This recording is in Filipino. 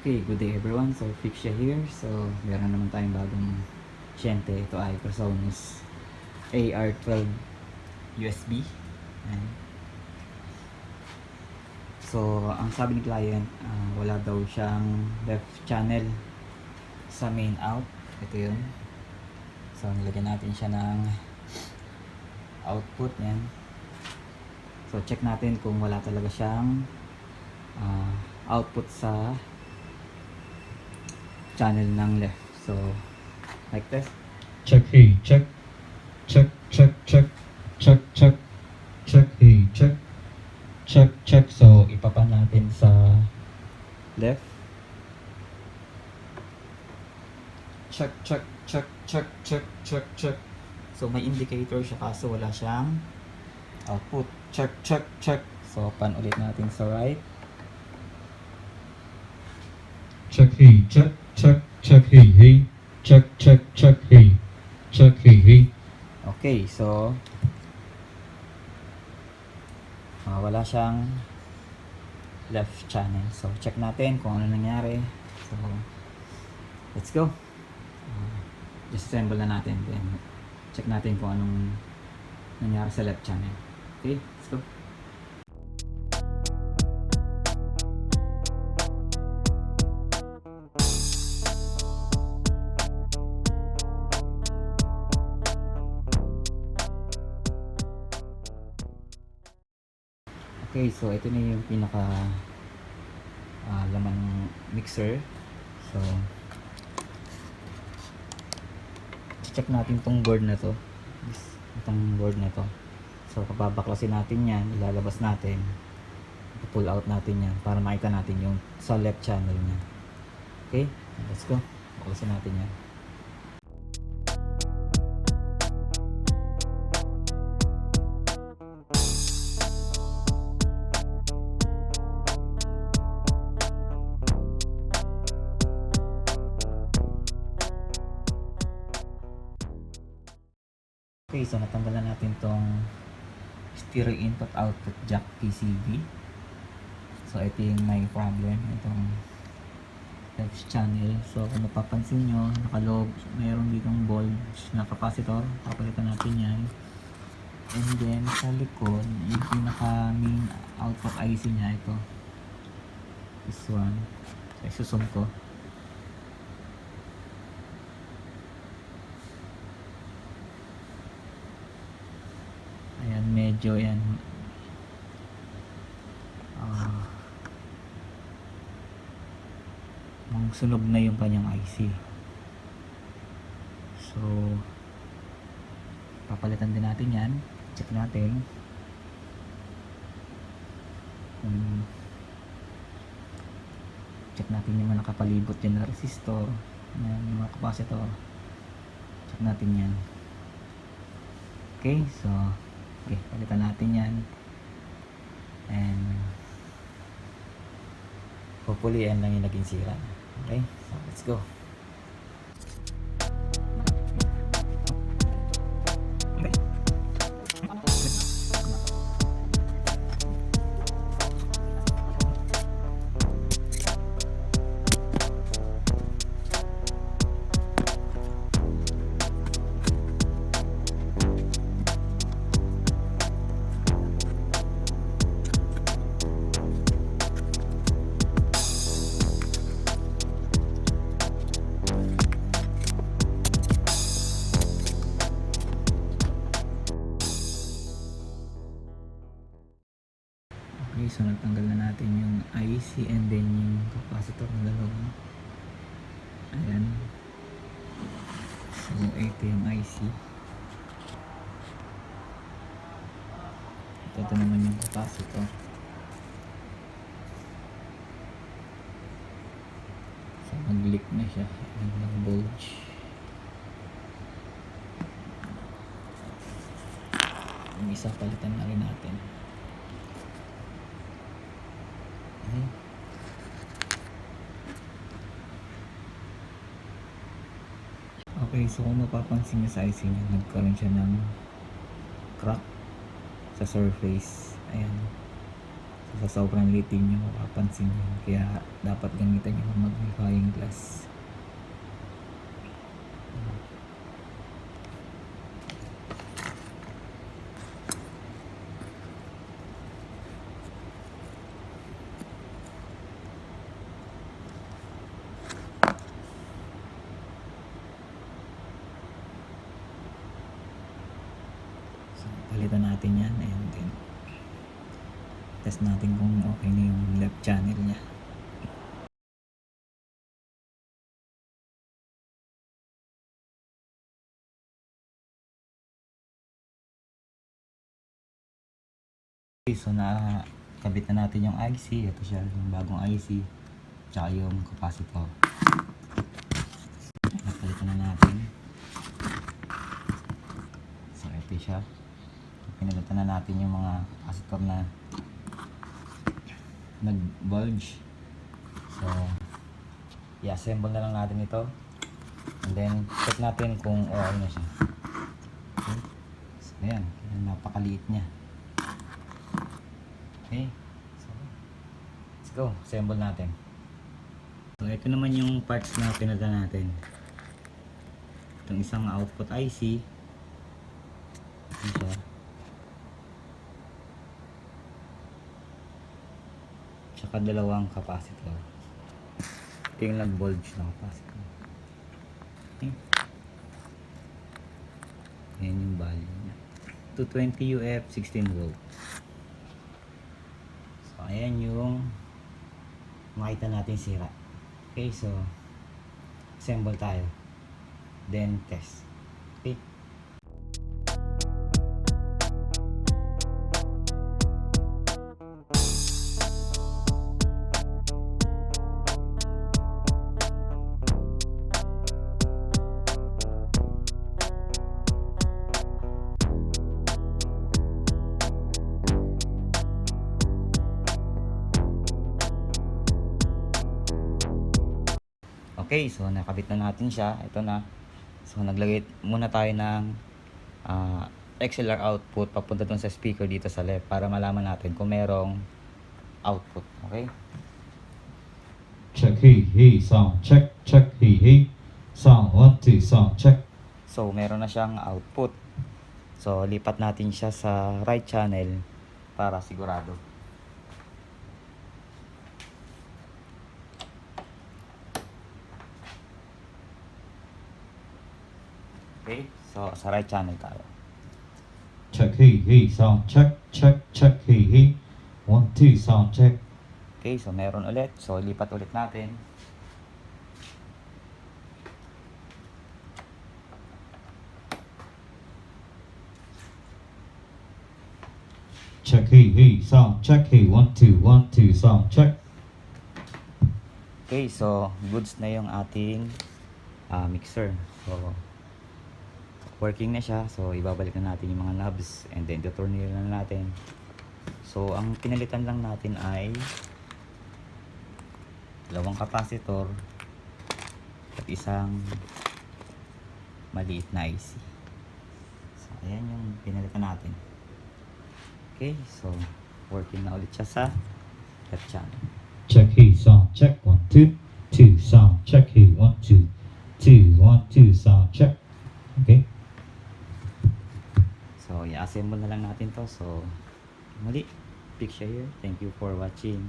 Okay, good day everyone. So, Fixia here. So, meron naman tayong bagong Siyente. Ito ay Presonus AR12 USB. Ayan. So, ang sabi ni client, wala daw siyang left channel sa main out. Ito yun. So, nilagyan natin siya ng output. Yan. So, check natin kung wala talaga siyang output sa channel ng left. So, like this. Check hey, check. Check, check, check. Check, check. Check hey, check. Check, check. So, ipapan natin sa left. Check, check, check, check, check, check, check. So, may indicator siya kaso wala siyang output. Check, check, check. So, pan ulit natin sa right. Check hey, check, check, check hey, hey. Check, check, check hey. Check hey, hey. Okay, so wala siyang left channel. So, check natin kung ano nangyari. So, let's go. Disassemble na natin. Then, check natin kung anong nangyari sa left channel. Okay, let's go. Okay, so ito na yung pinaka laman ng mixer. So, check natin tong board na to. Itong board na to. So, papabaklasin natin yan, ilalabas natin, pull out natin yan para makita natin yung sa left channel niya. Okay, let's go. Baklasin natin yan. Okay, so natanggalan natin tong stereo input output jack PCB. So ito yung may problem, itong left channel. So kung mapapansin nyo, nakaloob, mayroon ditong voltage na capacitor. Papalitan natin yan. And then sa likod, yung pinaka main output IC nya, ito. This one. So isusum ko. Ayan, medyo yan sunog na yung kanyang IC. So, papalitan din natin yan. Check natin. Check natin yung mga nakapalibot dyan na resistor. Yan, yung mga capacitor. Check natin yan. Okay, so okay, palitan natin yan. And hopefully yan lang yung naging sira. Okay, so let's go. Okay, so nagtanggal na natin yung IC and then yung capacitor na dalawa. Ayan. So, ito yung IC. Ito naman yung capacitor. So, nag-leak na siya. Nag-bulge. Yung isa palitan na rin natin. Okay, so kung mapapansin nyo sa IC nya, nagkaroon siya ng crack sa surface. Ayan. Sa sobrang litin nyo, mapapansin nyo. Kaya dapat gamitan nyo ng magnifying glass. So, palitan natin yan and then test natin kung okay na yung left channel niya. Okay, so nakabit na natin yung IC. Ito siya, yung bagong IC. Tsaka yung capacitor. Napalitan na natin. So, ito siya. Pinalitan na natin yung mga capacitor na nag-bulge. So, i-assemble na lang natin ito. And then, check natin kung okay na siya. Okay. So, ayan. Napakaliit niya. Okay. So, let's go. Assemble natin. So, ito naman yung parts na pinalitan natin. Itong isang output IC. Ito siya. Tsaka dalawang capacitor. Ito yung nag-bulge na capacitor. Okay. Ayan yung value niya. 220 UF 16 volt. So ayan yung makita natin sira. Okay, so assemble tayo. Then test. Okay. Okay, so nakabit na natin siya. Ito na. So naglagay muna tayo ng XLR output papunta dun sa speaker dito sa left para malaman natin kung merong output. Okay? Check, hey, hey, sound, check, check, hey, hey. Sound, 1, 2, sound, check. So meron na siyang output. So lipat natin siya sa right channel para sigurado. Okay, so sa right channel tayo. Check, hey, hey, sound, check, check, check, hey, hey. 1, 2, sound, check. Okay, so meron ulit. So lipat ulit natin. Check, hey, hey, sound, check, hey, 1, 2, 1, 2, sound, check. Okay, so goods na yung ating mixer. So working na siya. So ibabalik na natin yung mga knobs and then tutornil na natin. So ang pinalitan lang natin ay dalawang capacitor at isang maliit na IC. So ayan yung pinalitan natin. Okay, so working na ulit siya sa left channel. Check, hey, sound, check, 1, 2, 2, sound, check, hey, 1, 2, 2, 1, 2, sound, check. Okay. So i-assemble na lang natin to. So muli, Pixia here. Thank you for watching.